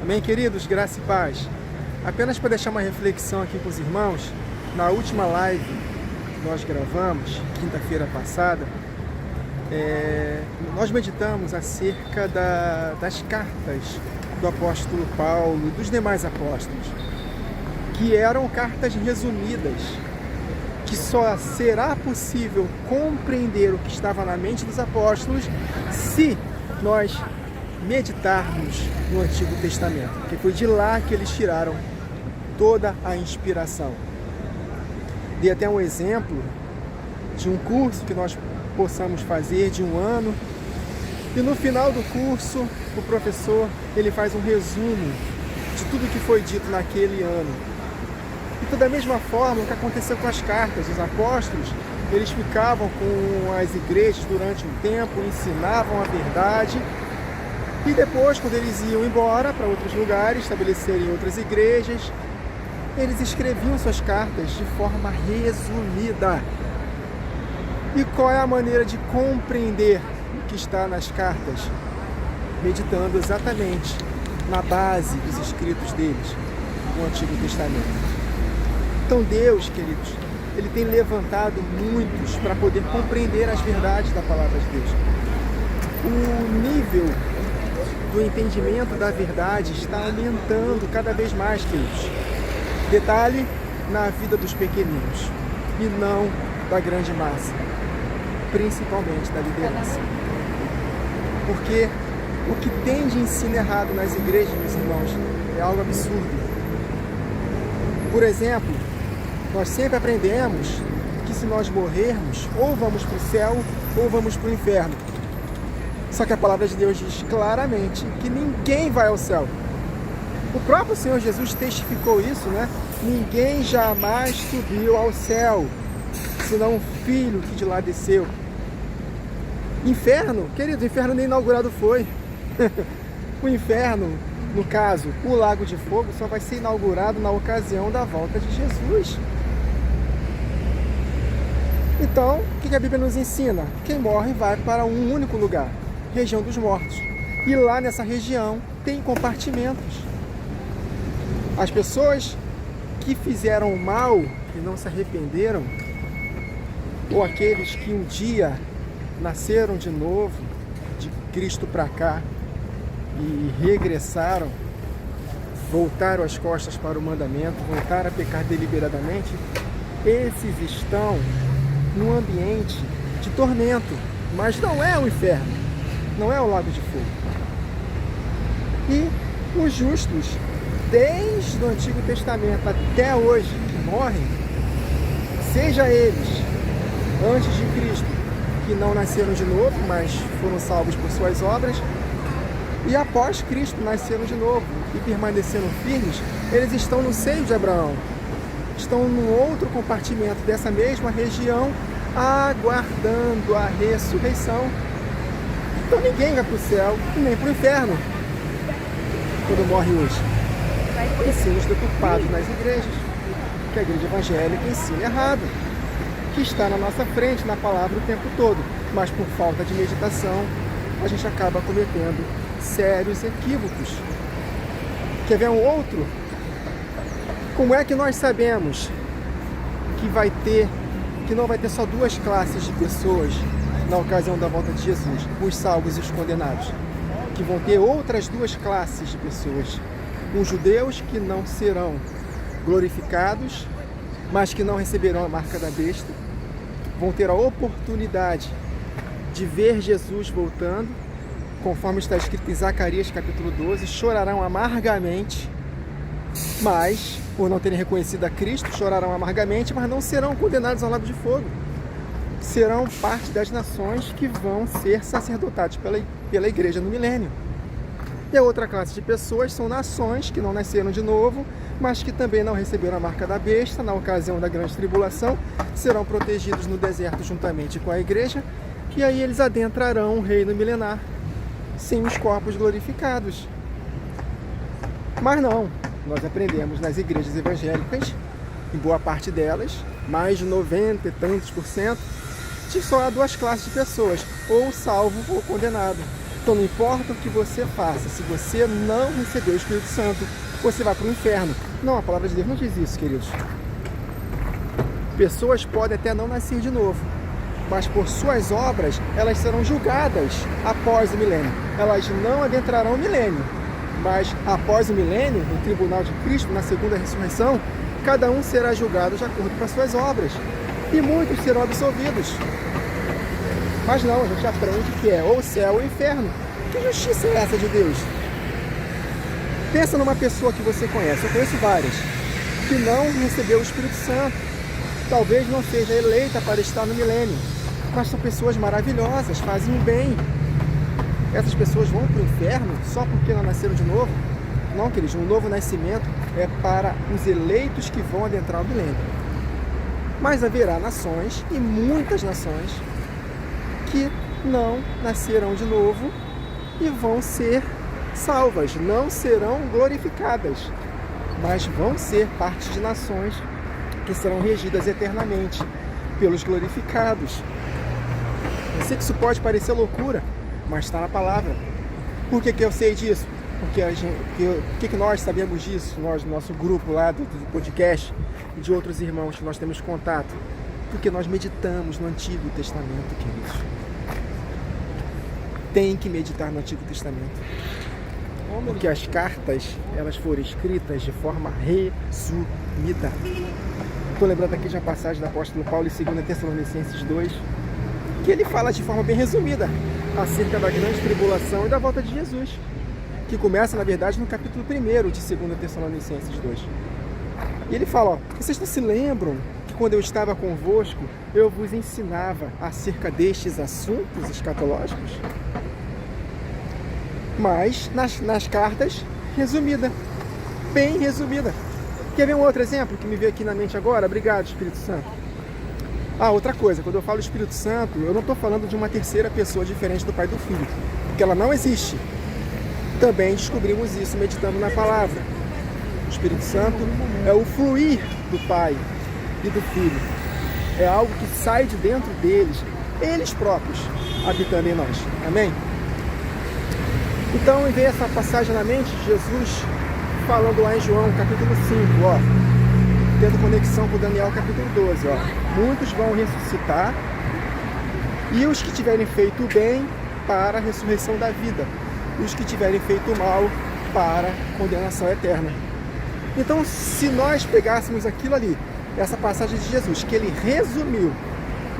Amém, queridos? Graça e paz. Apenas para deixar uma reflexão aqui com os irmãos, na última live que nós gravamos, quinta-feira passada, nós meditamos acerca das cartas do apóstolo Paulo e dos demais apóstolos, que eram cartas resumidas, que só será possível compreender o que estava na mente dos apóstolos se nós meditarmos no Antigo Testamento, porque foi de lá que eles tiraram toda a inspiração. Dei até um exemplo de um curso que nós possamos fazer de um ano, e no final do curso o professor ele faz um resumo de tudo que foi dito naquele ano. E da mesma forma o que aconteceu com as cartas, os apóstolos eles ficavam com as igrejas durante um tempo, ensinavam a verdade, e depois, quando eles iam embora para outros lugares, estabelecerem outras igrejas, eles escreviam suas cartas de forma resumida. E qual é a maneira de compreender o que está nas cartas? Meditando exatamente na base dos escritos deles, no Antigo Testamento. Então Deus, queridos, Ele tem levantado muitos para poder compreender as verdades da Palavra de Deus. O nível do entendimento da verdade está aumentando cada vez mais, queridos. Detalhe, na vida dos pequeninos e não da grande massa, principalmente da liderança. Porque o que tem de ensino errado nas igrejas, meus irmãos, é algo absurdo. Por exemplo, nós sempre aprendemos que se nós morrermos, ou vamos para o céu ou vamos para o inferno. Só que a palavra de Deus diz claramente que ninguém vai ao céu. O próprio Senhor Jesus testificou isso, né? Ninguém jamais subiu ao céu, senão um filho que de lá desceu. Inferno, querido, o inferno nem inaugurado foi. O inferno, no caso, o lago de fogo, só vai ser inaugurado na ocasião da volta de Jesus. Então, o que a Bíblia nos ensina? Quem morre vai para um único lugar, região dos mortos. E lá nessa região tem compartimentos. As pessoas que fizeram mal e não se arrependeram, ou aqueles que um dia nasceram de novo, de Cristo para cá, e regressaram, voltaram as costas para o mandamento, voltaram a pecar deliberadamente, esses estão num ambiente de tormento, mas não é o inferno, não é o lago de fogo. E os justos, desde o Antigo Testamento até hoje, que morrem, seja eles antes de Cristo, que não nasceram de novo, mas foram salvos por suas obras, e após Cristo nasceram de novo e permaneceram firmes, eles estão no seio de Abraão, estão num outro compartimento dessa mesma região, aguardando a ressurreição. Então ninguém vai para o céu e nem para o inferno quando morre hoje. Ensinos deturpados nas igrejas, que a igreja evangélica ensina errado, que está na nossa frente, na palavra o tempo todo, mas por falta de meditação a gente acaba cometendo sérios equívocos. Quer ver um outro? Como é que nós sabemos que não vai ter só duas classes de pessoas na ocasião da volta de Jesus, os salvos e os condenados? Que vão ter outras duas classes de pessoas, os judeus que não serão glorificados, mas que não receberão a marca da besta, vão ter a oportunidade de ver Jesus voltando, conforme está escrito em Zacarias capítulo 12, chorarão amargamente, mas, por não terem reconhecido a Cristo, chorarão amargamente, mas não serão condenados ao lago de fogo. Serão parte das nações que vão ser sacerdotados pela igreja no milênio. E a outra classe de pessoas são nações que não nasceram de novo, mas que também não receberam a marca da besta na ocasião da grande tribulação, serão protegidos no deserto juntamente com a igreja, e aí eles adentrarão o reino milenar, sem os corpos glorificados. Mas não, nós aprendemos nas igrejas evangélicas, em boa parte delas, mais de 90 e tantos %, que só há duas classes de pessoas, ou salvo ou condenado. Então não importa o que você faça, se você não receber o Espírito Santo, você vai para o inferno. Não, a palavra de Deus não diz isso, queridos. Pessoas podem até não nascer de novo, mas por suas obras, elas serão julgadas após o milênio. Elas não adentrarão o milênio, mas após o milênio, no tribunal de Cristo, na segunda ressurreição, cada um será julgado de acordo com as suas obras, e muitos serão absolvidos. Mas não, a gente aprende que é ou céu ou inferno. Que justiça é essa de Deus? Pensa numa pessoa que você conhece, eu conheço várias, que não recebeu o Espírito Santo. Talvez não seja eleita para estar no milênio, mas são pessoas maravilhosas, fazem o bem. Essas pessoas vão para o inferno só porque não nasceram de novo? Não, queridos, um novo nascimento é para os eleitos que vão adentrar o milênio. Mas haverá nações, e muitas nações, que não nascerão de novo e vão ser salvas, não serão glorificadas, mas vão ser parte de nações que serão regidas eternamente pelos glorificados. Eu sei que isso pode parecer loucura, mas está na palavra. Por que eu sei disso? Porque que nós sabemos disso, nós, do nosso grupo lá do podcast e de outros irmãos que nós temos contato? Porque nós meditamos no Antigo Testamento, queridos. Tem que meditar no Antigo Testamento. Porque as cartas, elas foram escritas de forma resumida. Estou lembrando aqui de uma passagem do apóstolo Paulo em 2 Tessalonicenses 2, que ele fala de forma bem resumida acerca da grande tribulação e da volta de Jesus, que começa, na verdade, no capítulo 1 de 2 Tessalonicenses 2. E ele fala, vocês não se lembram que quando eu estava convosco, eu vos ensinava acerca destes assuntos escatológicos? Mas nas cartas, resumida, bem resumida. Quer ver um outro exemplo que me veio aqui na mente agora? Obrigado, Espírito Santo. Outra coisa, quando eu falo Espírito Santo, eu não estou falando de uma terceira pessoa diferente do Pai e do Filho, porque ela não existe. Também descobrimos isso meditando na palavra. O Espírito Santo é o fluir do Pai e do Filho. É algo que sai de dentro deles, eles próprios, habitando em nós. Amém? Então, me veio essa passagem na mente, Jesus falando lá em João, capítulo 5, tendo conexão com Daniel, capítulo 12, muitos vão ressuscitar, e os que tiverem feito o bem, para a ressurreição da vida, e os que tiverem feito o mal, para a condenação eterna. Então, se nós pegássemos aquilo ali, essa passagem de Jesus, que ele resumiu,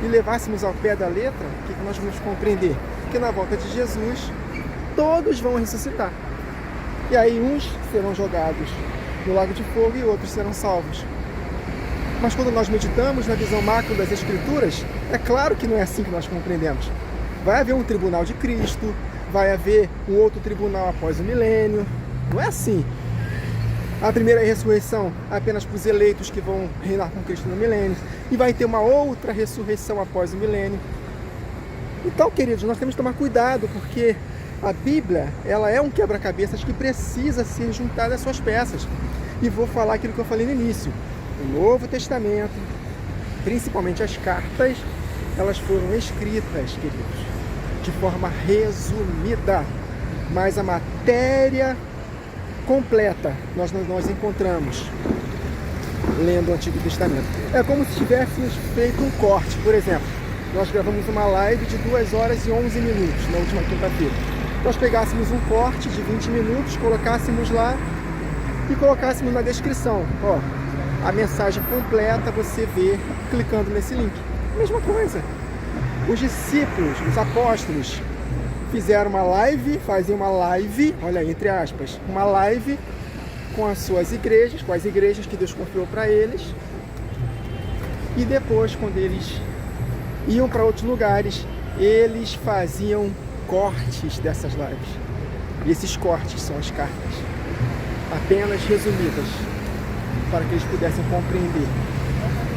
e levássemos ao pé da letra, o que nós vamos compreender? Que na volta de Jesus, todos vão ressuscitar. E aí uns serão jogados no lago de fogo e outros serão salvos. Mas quando nós meditamos na visão macro das Escrituras, é claro que não é assim que nós compreendemos. Vai haver um tribunal de Cristo, vai haver um outro tribunal após o milênio. Não é assim. A primeira ressurreição é apenas para os eleitos que vão reinar com Cristo no milênio. E vai ter uma outra ressurreição após o milênio. Então, queridos, nós temos que tomar cuidado, porque a Bíblia, ela é um quebra-cabeças que precisa ser juntado às suas peças. E vou falar aquilo que eu falei no início. O Novo Testamento, principalmente as cartas, elas foram escritas, queridos, de forma resumida. Mas a matéria completa nós encontramos lendo o Antigo Testamento. É como se tivéssemos feito um corte. Por exemplo, nós gravamos uma live de 2 horas e 11 minutos na última quinta-feira. Nós pegássemos um corte de 20 minutos, colocássemos lá e colocássemos na descrição. A mensagem completa você vê clicando nesse link. Mesma coisa. Os discípulos, os apóstolos, fizeram uma live, fazem uma live, olha aí, entre aspas, uma live com as suas igrejas, com as igrejas que Deus confiou para eles. E depois, quando eles iam para outros lugares, eles faziam cortes dessas lives. E esses cortes são as cartas, apenas resumidas, para que eles pudessem compreender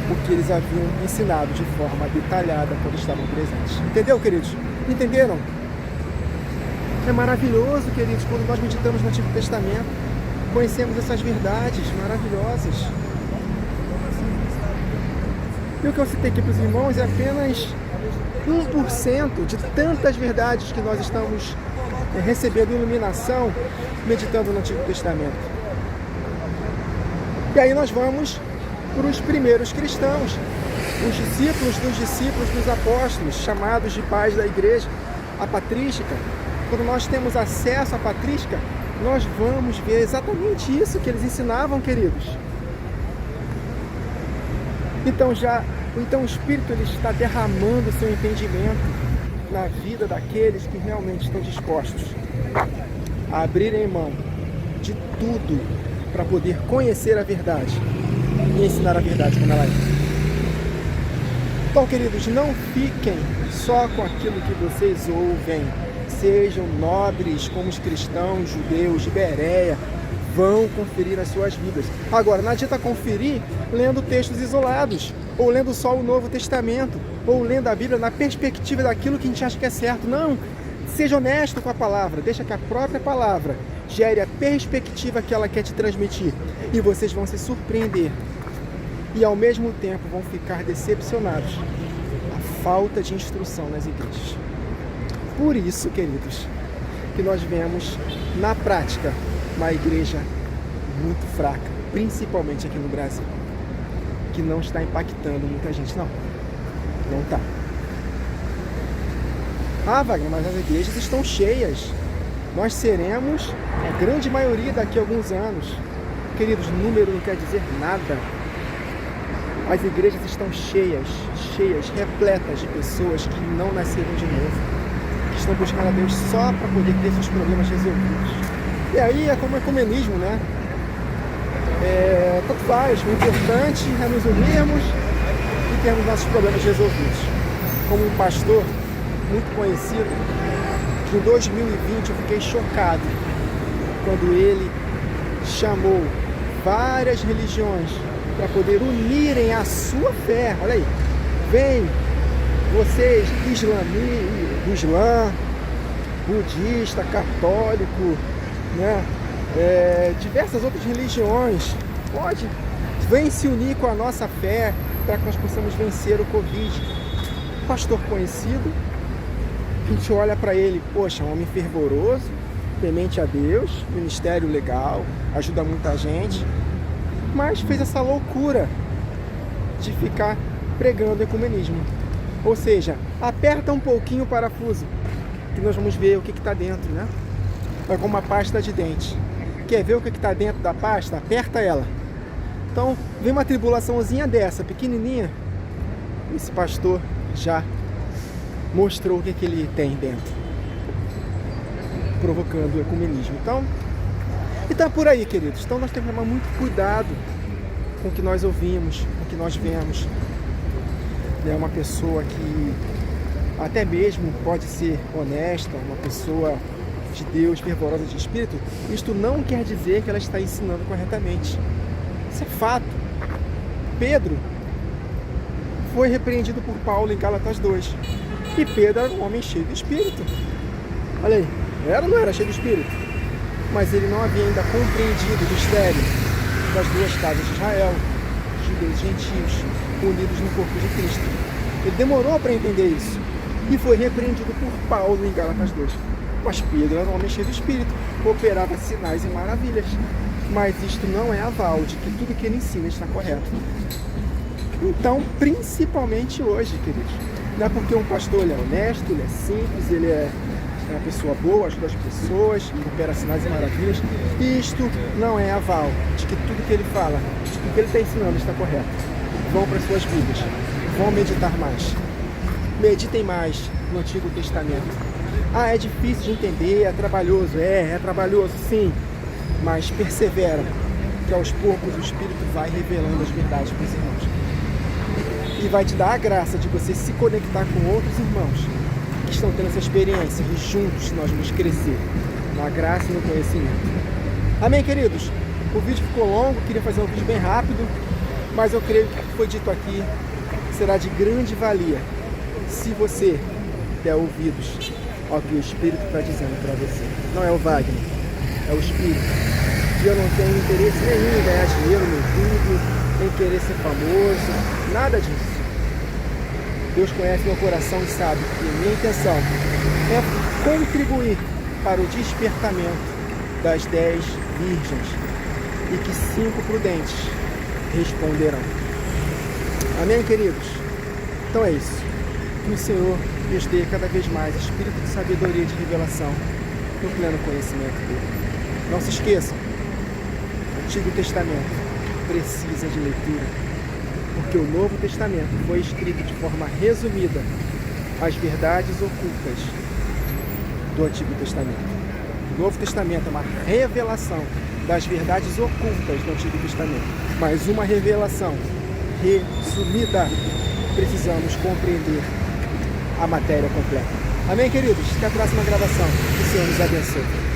o que eles haviam ensinado de forma detalhada quando estavam presentes. Entendeu, queridos? Entenderam? É maravilhoso, queridos, quando nós meditamos no Antigo Testamento, conhecemos essas verdades maravilhosas. E o que eu citei aqui para os irmãos é apenas 1% de tantas verdades que nós estamos recebendo iluminação, meditando no Antigo Testamento. E aí nós vamos para os primeiros cristãos, os discípulos dos apóstolos, chamados de pais da igreja, a patrística. Quando nós temos acesso à patrística, nós vamos ver exatamente isso que eles ensinavam, queridos. Então o Espírito ele está derramando seu entendimento na vida daqueles que realmente estão dispostos a abrirem mão de tudo para poder conhecer a verdade e ensinar a verdade como ela é. Então, queridos, não fiquem só com aquilo que vocês ouvem. Sejam nobres como os cristãos, judeus de Bereia, vão conferir as suas vidas. Agora, não adianta conferir lendo textos isolados, ou lendo só o Novo Testamento, ou lendo a Bíblia na perspectiva daquilo que a gente acha que é certo. Não, seja honesto com a palavra, deixa que a própria palavra gere a perspectiva que ela quer te transmitir, e vocês vão se surpreender, e ao mesmo tempo vão ficar decepcionados. A falta de instrução nas igrejas. Por isso, queridos, que nós vemos na prática uma igreja muito fraca, principalmente aqui no Brasil, que não está impactando muita gente, não está. Ah, Wagner, mas as igrejas estão cheias. Nós seremos a grande maioria daqui a alguns anos. Queridos, número não quer dizer nada. As igrejas estão cheias, repletas de pessoas que não nasceram de novo, que estão buscando a Deus só para poder ter seus problemas resolvidos. E aí é como ecumenismo, né? Tanto faz, o importante é nos unirmos e termos nossos problemas resolvidos. Como um pastor muito conhecido, em 2020 eu fiquei chocado quando ele chamou várias religiões para poder unirem a sua fé. Olha aí, vem vocês do Islã, budista, católico, né? Diversas outras religiões, vem se unir com a nossa fé para que nós possamos vencer o Covid. Pastor conhecido, a gente olha para ele, poxa, um homem fervoroso, temente a Deus, ministério legal, ajuda muita gente, mas fez essa loucura de ficar pregando ecumenismo. Ou seja, aperta um pouquinho o parafuso, que nós vamos ver o que está dentro, né? É como uma pasta de dente. Quer ver o que está dentro da pasta? Aperta ela. Então, vem uma tribulaçãozinha dessa, pequenininha, esse pastor já mostrou o que ele tem dentro, provocando o ecumenismo. Então é por aí, queridos. Então nós temos que tomar muito cuidado com o que nós ouvimos, com o que nós vemos. É uma pessoa que até mesmo pode ser honesta, uma pessoa de Deus, fervorosa de espírito. Isto não quer dizer que ela está ensinando corretamente. Isso é fato. Pedro foi repreendido por Paulo em Gálatas 2. E Pedro era um homem cheio de espírito. Olha aí, era ou não era cheio de espírito? Mas ele não havia ainda compreendido o mistério das duas casas de Israel, judeus e gentios, unidos no corpo de Cristo. Ele demorou para entender isso e foi repreendido por Paulo em Gálatas 2. Mas Pedro era um homem cheio de espírito, operava sinais e maravilhas. Mas isto não é aval de que tudo que ele ensina está correto. Então, principalmente hoje, queridos, não é porque um pastor ele é honesto, ele é simples, ele é uma pessoa boa, ajuda as pessoas, opera sinais e maravilhas. Isto não é aval de que tudo que ele fala, de que o que ele está ensinando está correto. Vão para as suas vidas, vão meditar mais. Meditem mais no Antigo Testamento. Ah, é difícil de entender, é trabalhoso. É trabalhoso, sim. Mas persevera, que aos poucos o Espírito vai revelando as verdades para os irmãos. E vai te dar a graça de você se conectar com outros irmãos que estão tendo essa experiência, e juntos nós vamos crescer na graça e no conhecimento. Amém, queridos? O vídeo ficou longo, queria fazer um vídeo bem rápido, mas eu creio que o que foi dito aqui será de grande valia se você der ouvidos ao que o Espírito está dizendo para você. Não é o Wagner, é o Espírito. E eu não tenho interesse nenhum em ganhar dinheiro no YouTube, nem querer ser famoso, nada disso. Deus conhece meu coração e sabe que minha intenção é contribuir para o despertamento das 10 virgens, e que 5 prudentes responderão. Amém, queridos? Então é isso. Que o Senhor nos dê cada vez mais espírito de sabedoria e de revelação no pleno conhecimento dele. Não se esqueçam, o Antigo Testamento precisa de leitura, porque o Novo Testamento foi escrito de forma resumida as verdades ocultas do Antigo Testamento. O Novo Testamento é uma revelação das verdades ocultas do Antigo Testamento, mas uma revelação resumida. Precisamos compreender a matéria completa. Amém, queridos? Até a próxima gravação. Que o Senhor nos abençoe.